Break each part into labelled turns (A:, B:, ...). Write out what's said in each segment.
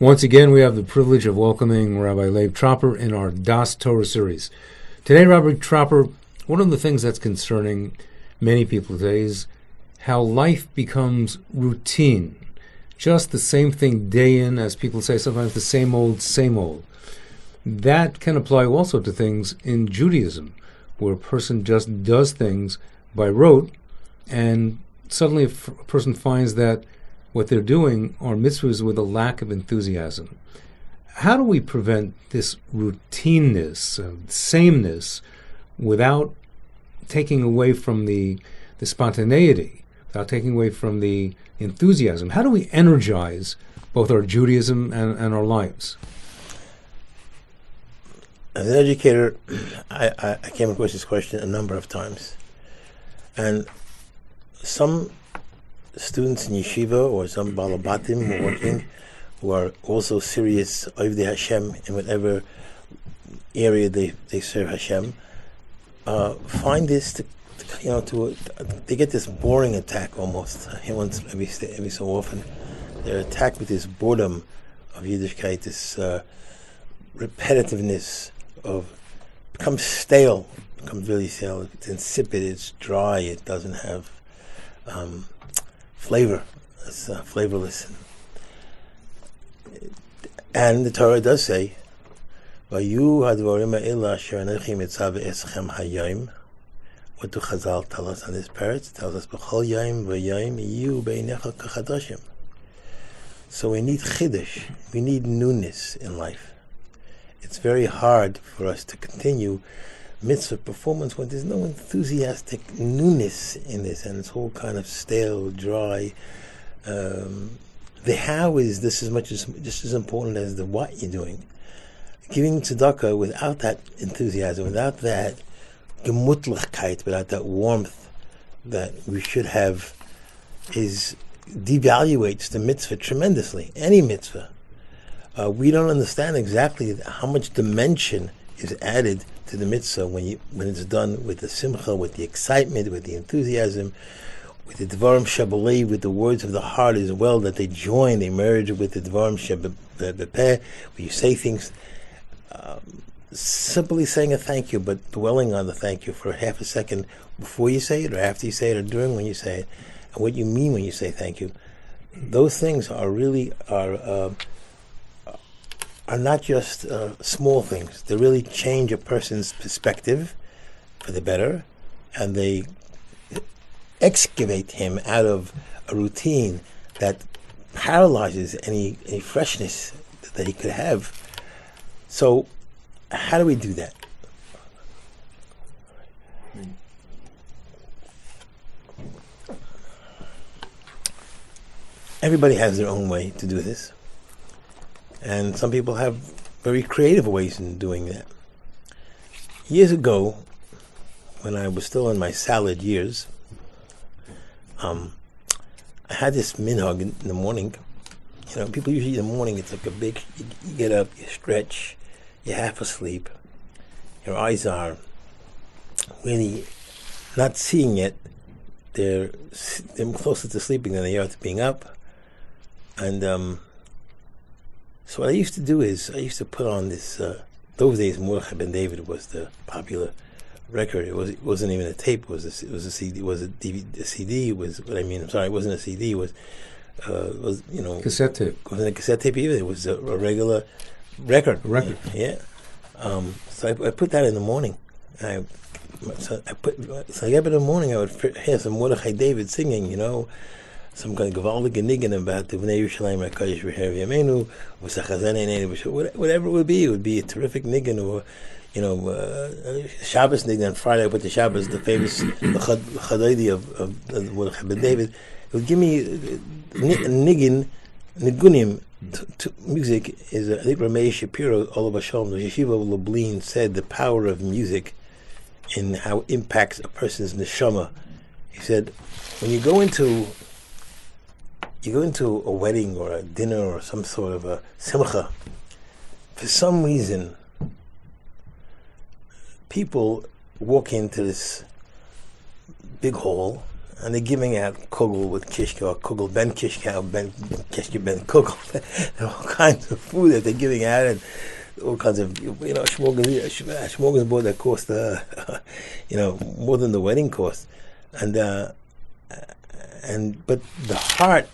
A: Once again, we have the privilege of welcoming Rabbi Leib Tropper in our DAAS Torah series. Today, Rabbi Tropper, one of the things that's concerning many people today is how life becomes routine. Just the same thing day in, as people say, sometimes the same old, same old. That can apply also to things in Judaism, where a person just does things by rote, and suddenly a person finds that what they're doing are mitzvahs with a lack of enthusiasm. How do we prevent this routineness, sameness, without taking away from the spontaneity, without taking away from the enthusiasm? How do we energize both our Judaism and our lives?
B: As an educator, I came across this question a number of times. And some students in yeshiva or some balabatim who are working, who are also serious Ovdei Hashem in whatever area they serve Hashem, find this they get this boring attack almost. Once every so often, they're attacked with this boredom of Yiddishkeit, this repetitiveness becomes stale, becomes really stale. It's insipid, it's dry, it doesn't have flavor. It's flavorless. And the Torah does say, "Vayu hadvarim ha'ela asher anechi mitzav eschem hayom." What do Chazal tell us on this Peretz? It tells us, "B'chol yom v'yom yiyu beinecha kachadashim." So we need chiddush. We need newness in life. It's very hard for us to continue mitzvah performance when there's no enthusiastic newness in this, and it's all kind of stale, dry. The how is just as important as the what you're doing. Giving tzedakah without that enthusiasm, without that gemutlichkeit, without that warmth that we should have, devaluates the mitzvah tremendously. Any mitzvah. We don't understand exactly how much dimension is added to the mitzvah when it's done with the simcha, with the excitement, with the enthusiasm, with the dvarim shabbalei, with the words of the heart as well, that they join, they merge with the dvarim shabbapeh, where you say things, simply saying a thank you, but dwelling on the thank you for half a second before you say it, or after you say it, or during when you say it, and what you mean when you say thank you. Those things are not just small things. They really change a person's perspective for the better, and they excavate him out of a routine that paralyzes any freshness that he could have. So how do we do that? Everybody has their own way to do this. And some people have very creative ways in doing that. Years ago, when I was still in my salad years, I had this minhag in the morning. People usually in the morning, it's like you get up, you stretch, you're half asleep, your eyes are really not seeing yet. They're closer to sleeping than they are to being up. And so what I used to do is, I used to put on this, those days Mordechai Ben David was the popular record. It wasn't even a tape, it was a CD, it was a DVD, a CD was, what I mean, I'm sorry, it wasn't a CD, it was
A: cassette tape.
B: It wasn't a cassette tape either, it was a regular record. Yeah. So I put that in the morning. So I get up in the morning, I would hear some Mordechai David singing, some kind of gewaldige niggin about the Bnei Yerushalayim HaKadosh V'Her V'Yameinu, whatever it would be a terrific niggin, or Shabbos niggin. On Friday I put the Shabbos, the famous Chadaydi of Mordechai Ben David. It would give me nigunim. Music is, I think Ramey Shapiro, Olav Hashem, the Yeshiva of Lublin, said the power of music in how it impacts a person's neshama. He said, when you go into a wedding or a dinner or some sort of a simcha, for some reason, people walk into this big hall and they're giving out kugel with kishka, or kugel ben kishka, ben kishka ben kugel. All kinds of food that they're giving out, and all kinds of, smorgasbord that cost, more than the wedding cost. And but the heart,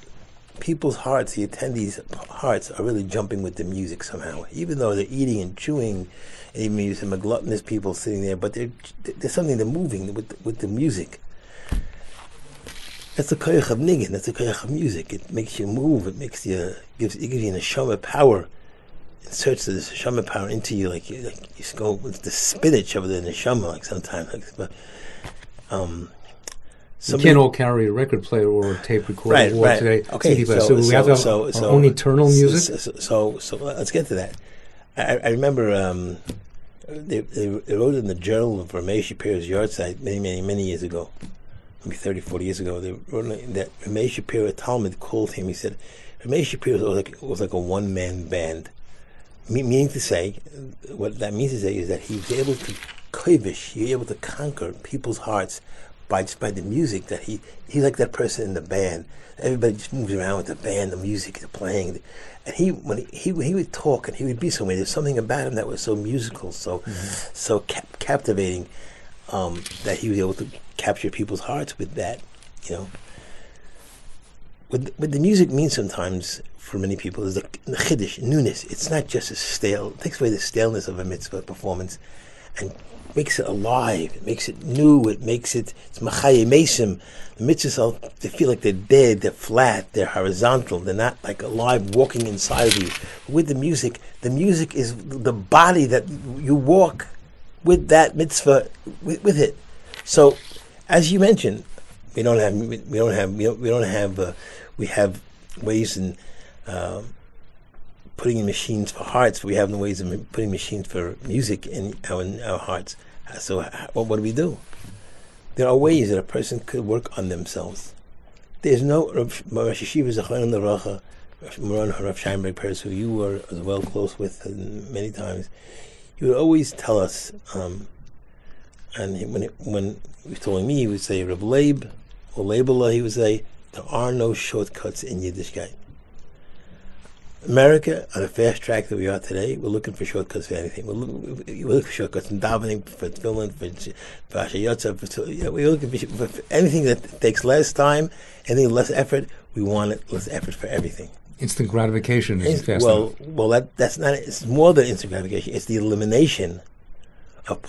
B: people's hearts, the attendees' hearts are really jumping with the music somehow. Even though they're eating and chewing, and even you some gluttonous people sitting there, but there's something they're moving with the music. That's the koyach of niggin. That's the koyach of music. It makes you move. It gives you a neshama power. Inserts the neshama power into you, like you go with the spinach of the neshama, like sometimes.
A: You can't all carry a record player or a tape recorder or today.
B: Okay,
A: so we have our own eternal music.
B: So let's get to that. I remember they wrote in the journal of Rabbi Shapiro's yahrzeit many years ago, maybe 30, 40 years ago. They wrote that Rabbi Shapiro, a Talmud, called him. He said Rabbi Shapiro was like a one-man band. Meaning to say, what that means to say is that he was able to kovish, he was able to conquer people's hearts by the music. That he's like that person in the band. Everybody just moves around with the band, the music, the playing. And when he would talk and he would be somewhere, there's something about him that was so musical, so captivating, that he was able to capture people's hearts with that. What the music means sometimes for many people is the chiddush, newness. It's not just it takes away the staleness of a mitzvah performance and makes it alive. It makes it new. It's machaye mesim. The mitzvahs, they feel like they're dead, they're flat, they're horizontal, they're not like alive, walking inside of you. With the music is the body that you walk with that mitzvah, with it. So, as you mentioned, we have ways in putting in machines for hearts. We have no ways of putting machines for music in our hearts. So what do? There are ways that a person could work on themselves. There's no Rosh Yeshiva Zachron Laracha, Moran Rav Sheinberg Peretz, who you were as well close with many times. He would always tell us, and when he was telling me, he would say, Rav Leib, or Leibullah, he would say, there are no shortcuts in Yiddishkeit. America, on the fast track that we are today, we're looking for shortcuts for anything. We're looking for shortcuts in davening, for tefillin, for Hashayotza, we're looking for anything that takes less time, anything less effort. We want less effort for everything.
A: Instant gratification is fast.
B: Well, that's not. It's more than instant gratification. It's the elimination of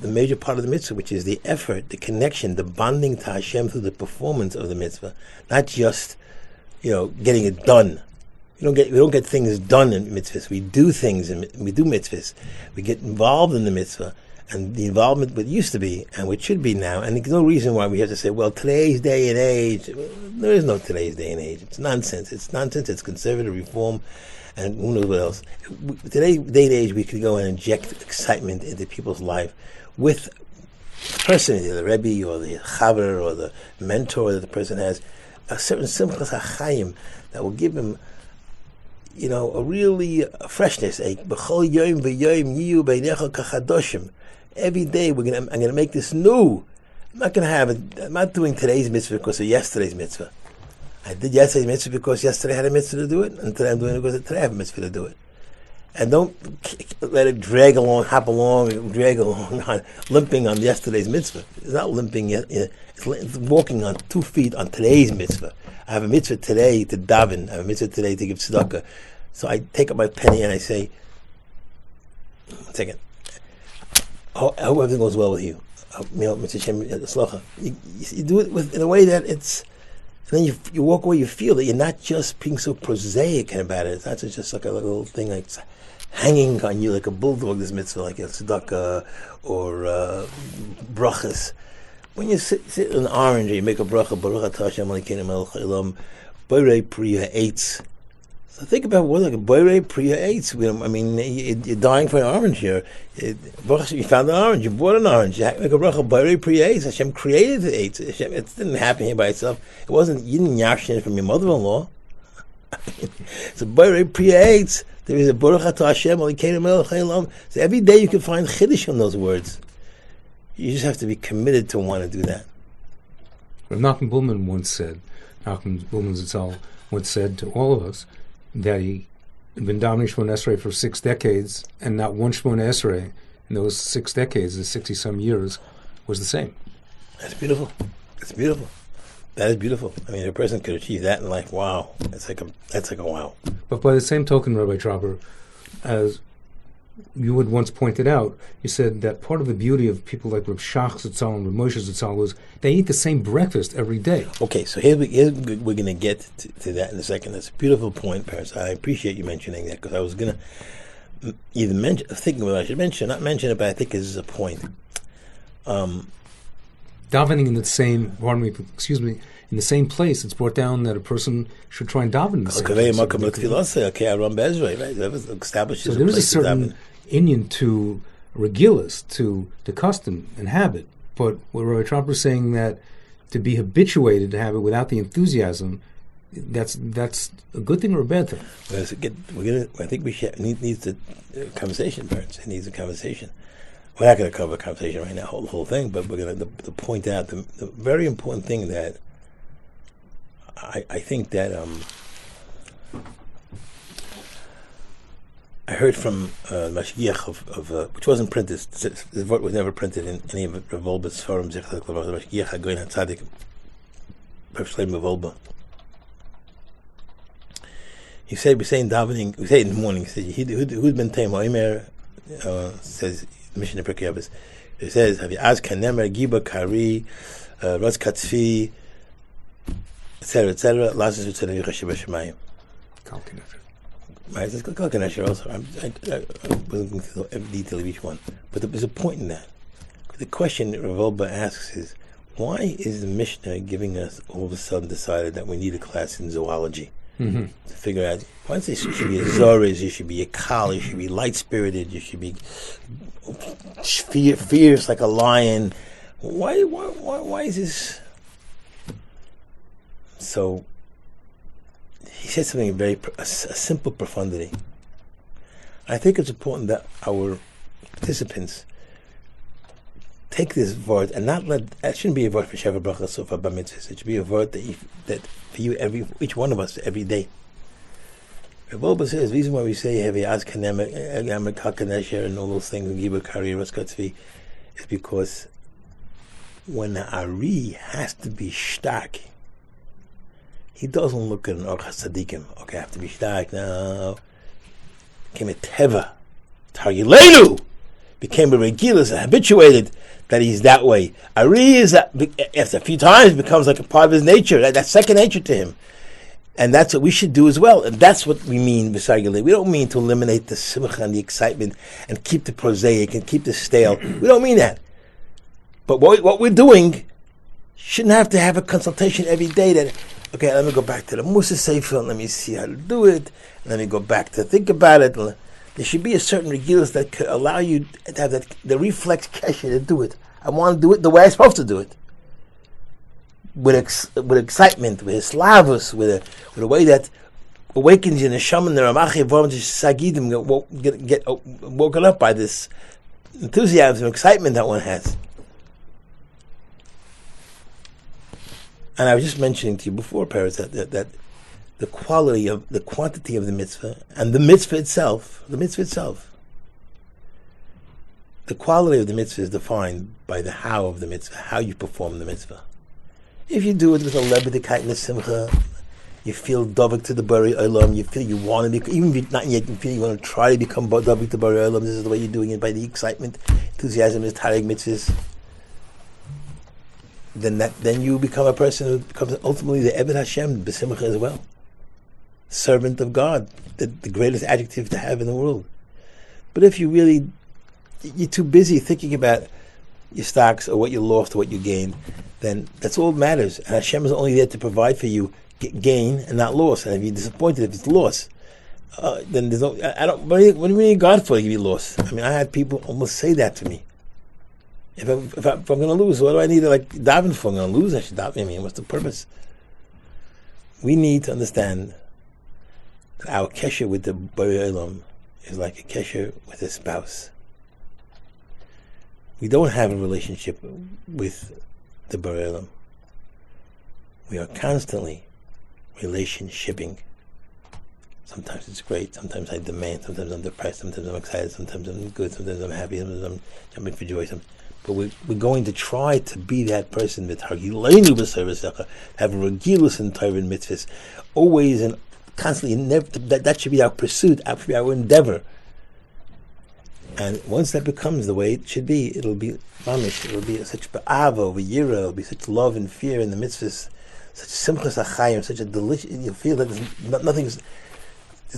B: the major part of the mitzvah, which is the effort, the connection, the bonding to Hashem through the performance of the mitzvah, not just getting it done. We don't get things done in mitzvahs. We do things, and we do mitzvahs. We get involved in the mitzvah, and the involvement what used to be and what should be now. And there's no reason why we have to say, well, today's day and age. There is no today's day and age. It's nonsense. It's conservative reform, and who knows what else. Today's day and age, we could go and inject excitement into people's life with the person, the Rabbi or the chaver or the mentor that the person has, a certain simchas hachayim that will give him a really freshness. B'chol yom v'yom yiyu beinecha kachadoshim. Every day I'm going to make this new. I'm not doing today's mitzvah because of yesterday's mitzvah. I did yesterday's mitzvah because yesterday I had a mitzvah to do it, and today I'm doing it because today I have a mitzvah to do it. And don't let it drag along, limping on yesterday's mitzvah. It's not limping yet. It's walking on 2 feet on today's mitzvah. I have a mitzvah today to daven. I have a mitzvah today to give tzedakah. So I take up my penny and I say, 1 second. I hope everything goes well with you. You do it in a way that it's, and then you walk away, you feel that you're not just being so prosaic about it. It's not just like a little thing like hanging on you like a bulldog, this mitzvah, like a tzedakah or brachas. When you sit in an orange and you make a bracha, Baruch atah Hashem Elokeinu melech haolam, borei priya eitz. So think about what like a borei priya eitz. You're dying for an orange here. You found an orange, you bought an orange. You make a bracha, borei priya eitz. Hashem created the eitz. It didn't happen here by itself. It wasn't, you didn't yarshin it from your mother-in-law. So borei priya eitz. There is a Baruch atah Hashem Elokeinu melech haolam. So every day you can find chiddush on those words. You just have to be committed to want to do that.
A: Rav Nachman Bullman once said, Nachman Bullman Zatzal once said to all of us that he had been davening Shemona Esrei for 6 decades, and not one Shemona Esrei in those 6 decades, the 60-some years, was the same.
B: That's beautiful. That's beautiful. That is beautiful. I mean, if a person could achieve that in life, wow. That's like a wow.
A: But by the same token, Rabbi Tropper, as you had once pointed out, you said that part of the beauty of people like Rav Shach Zatzal and Rav Moshe Zatzal was they eat the same breakfast every day.
B: Okay, so we're going to get to that in a second. That's a beautiful point, Peretz. I appreciate you mentioning that, because I was going to either thinking whether I should mention, not mention it, but I think this is a point.
A: Davening in the same, in the same place, it's brought down that a person should try and daven in the same place. So there is a certain inyan to regilas, to custom and habit. But what Rabbi Tropper is saying, that to be habituated to have it without the enthusiasm, that's a good thing or a bad thing?
B: I think needs a conversation, Peretz. It needs a conversation. We're not going to cover a conversation right now, the whole thing, but we're going to point out the very important thing that I think that I heard from Mashgiach of which wasn't printed. The word was never printed in any of Rav Wolbe's forums. Mashgiach HaGoyin HaTzadik, Rav Leib Tropper. He said, we're saying davening. We say it in the morning. He says, "Who's been taim ha'omer?" Says Mishnah Pirkei Avos. It says, "Have you asked kanemer giba kari, ras katzfi, etc., etc." Lasses utzedem yichashiv b'shemayim. Right, it's Kalkanesher also. I wasn't going through every detail of each one, but there's a point in that. The question that Rav Wolbe asks is, why is the Mishnah giving us all of a sudden decided that we need a class in zoology to figure out? Why don't they say you should be a Zorez, you should be a Kal, you should be light-spirited, you should be fierce like a lion? Why is this? So he said something very a simple profundity. I think it's important that our participants take this word and not let that shouldn't be a word for Sheva Brachas or for Bar Mitzvahs. It should be a word that for you, each one of us, every day. Rav Wolbe says the reason why we say Hevi Az Kanem Kalkanesher and all those things, Giba Kari, Raskatzvi, is because when the Ari has to be stark, he doesn't look at an Orchas Tzadikim. Okay, I have to be stark now. Became a Teva. Targilenu! Became a Regilas, habituated that he's that way. Ari is, after a few times, becomes like a part of his nature. That's second nature to him. And that's what we should do as well. And that's what we mean, B'Sargilei. We don't mean to eliminate the simcha and the excitement and keep the prosaic and keep the stale. We don't mean that. But what we're doing shouldn't have to have a consultation every day that, okay, let me go back to the Musa Sefer and let me see how to do it. And let me go back to think about it. There should be a certain regulus that could allow you to have the reflex kesher to do it. I want to do it the way I'm supposed to do it. With excitement, with slavus, with a way that awakens you, the shaman, the ramachi, sagidim get woken up by this enthusiasm, excitement that one has. And I was just mentioning to you before, Peretz, that the quality of the quantity of the mitzvah and the mitzvah itself, the quality of the mitzvah is defined by the how of the mitzvah, how you perform the mitzvah. If you do it with a lebedekeit and a simcha, you feel dovik to the Bari Olam, you feel you want to be, even if you're not yet, you feel you want to try to become dovik to Bari Olam, this is the way you're doing it, by the excitement, enthusiasm, is tarek mitzvahs, then you become a person who becomes ultimately the Eved Hashem, b'simcha as well. Servant of God, the greatest adjective to have in the world. But if you're too busy thinking about your stocks or what you lost or what you gained, then that's all that matters. And Hashem is only there to provide for you gain and not loss. And if you're disappointed if it's loss, then there's no. What do you mean God for to give you loss? I mean, I had people almost say that to me. If I'm going to lose, what do I need to daven for? I'm going to lose. I should daven. I mean, what's the purpose? We need to understand that our kesher with the Borei Olam is like a kesher with a spouse. We don't have a relationship with the Borei Olam. We are constantly relationshipping. Sometimes it's great, sometimes I demand, sometimes I'm depressed, sometimes I'm excited, sometimes I'm good, sometimes I'm happy, sometimes I'm jumping for joy. But we're going to try to be that person with Hargileinu b'Seirah, have a regilus in Torah and mitzvahs, always and constantly. That should be our pursuit, our endeavor. And once that becomes the way it should be, it'll be mamish. It'll be such ba'ava, v'yira. It'll be such love and fear in the mitzvahs, such simchas achayim, such a delicious. You feel that there's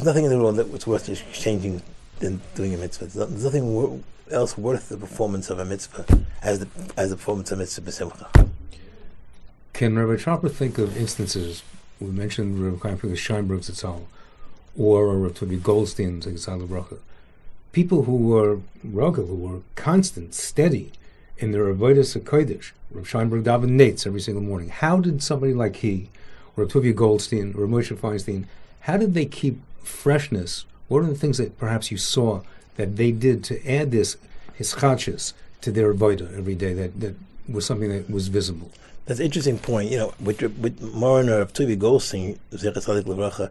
B: nothing in the world that's worth exchanging than doing a mitzvah. There's nothing else worth the performance of a mitzvah as the performance of a mitzvah b'simcha.
A: Can Rabbi Tropper think of instances? We mentioned Rabbi Chaim Sheinberg Zatzal, or Rabbi Goldstein Zatzal Bracha. People who were rugged, who were constant, steady in their avodas hakodesh. Rav Sheinberg davened nates every single morning. How did somebody like he, or Rabbi Goldstein, or Moshe Feinstein, how did they keep freshness? What are the things that perhaps you saw that they did to add this hischachus to their avodah every day? That was something that was visible.
B: That's an interesting point. With Moraner of Rabbi Goldstein, Zechat Tzadik L'Vracha,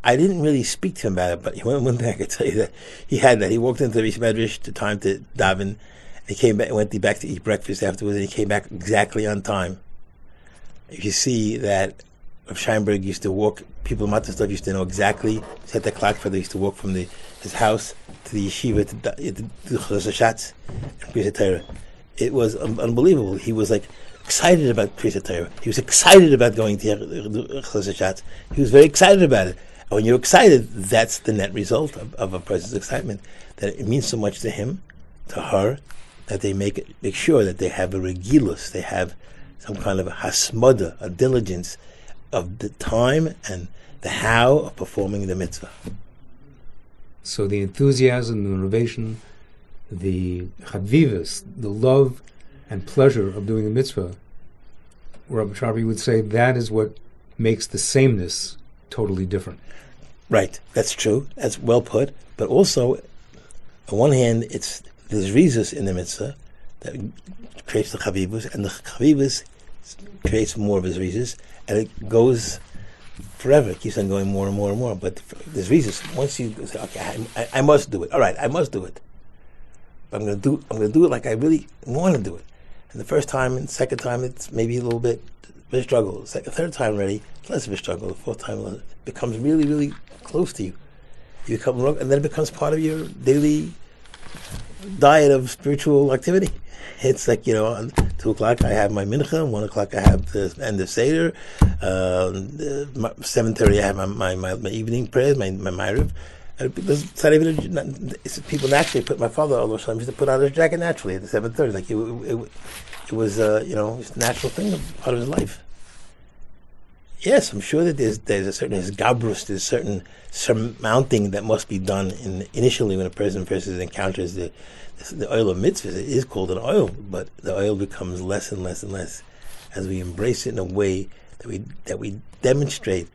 B: I didn't really speak to him about it, but one thing I could tell you that he had that. He walked into the Rish Medrash to time to daven. He came back, went back to eat breakfast afterwards, and he came back exactly on time. If you see that Rav Sheinberg used to walk, people in Matasdorf used to know exactly, set the clock for they used to walk from his house to the yeshiva to Chazos Hashatz and Kriyas Torah. It was unbelievable. He was like excited about Kriyas Torah. He was excited about going to Chazos Hashatz. He was very excited about it. And when you're excited, that's the net result of a person's excitement. That it means so much to him, to her, that they make sure that they have a regilus, they have some kind of a hasmada, a diligence of the time and the how of performing the mitzvah.
A: So the enthusiasm, the motivation, the chadvivus, the love and pleasure of doing the mitzvah, Rabbi Tropper would say that is what makes the sameness totally different.
B: Right, that's true. That's well put. But also, on one hand, there's rizus in the mitzvah that creates the chavivus, and the chavivus creates more of his rizus, and it goes forever. It keeps on going more and more and more. But there's rizus. Once you say, okay, I must do it. All right, I must do it. But I'm going to do it like I really want to do it. And the first time and second time, it's maybe a little bit of a struggle. The third time already, it's less of a struggle. The fourth time, it becomes really, really close to you. You become, and then it becomes part of your daily diet of spiritual activity. It's like, on 2 o'clock I have my mincha, 1 o'clock I have the end of Seder, 7:30 I have my evening prayers, my Ma'ariv. It's not even, people naturally put, my father all those times used to put on his jacket naturally at 7:30. Like it was just a natural thing, part of his life. Yes, I'm sure that there's a certain gabrus, there's certain surmounting that must be done initially when a person first encounters the oil of mitzvahs. It is called an oil, but the oil becomes less and less and less as we embrace it in a way that we demonstrate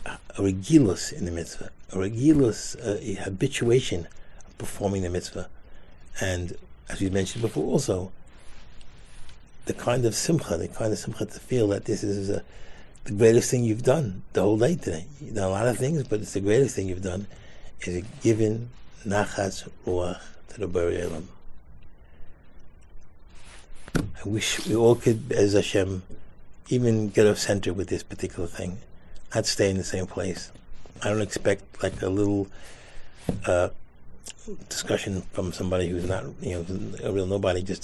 B: a regilus in the mitzvah, a regilus, a habituation of performing the mitzvah, and as we mentioned before, also the kind of simcha to feel that this is the greatest thing you've done the whole day today. You've done a lot of things, but it's the greatest thing you've done is given nachas ruach to the Borei Olam. I wish we all could, as Hashem, even get off center with this particular thing, not stay in the same place. I don't expect like a little discussion from somebody who's not, a real nobody, just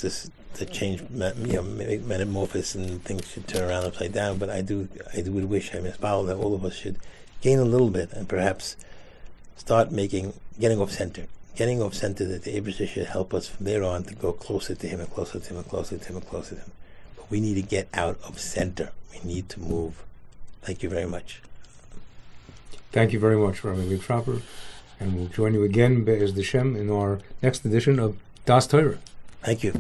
B: to change, make metamorphosis and things should turn around upside down. But I would wish, I mispal that all of us should gain a little bit and perhaps start getting off center that the Eibusher should help us from there on to go closer to Him and closer to Him and closer to Him and closer to Him. But we need to get out of center. We need to move. Thank you very much. Thank you very much, Rav Leib Tropper. And we'll join you again, Be'ez D'Shem, in our next edition of DAAS TORAH. Thank you.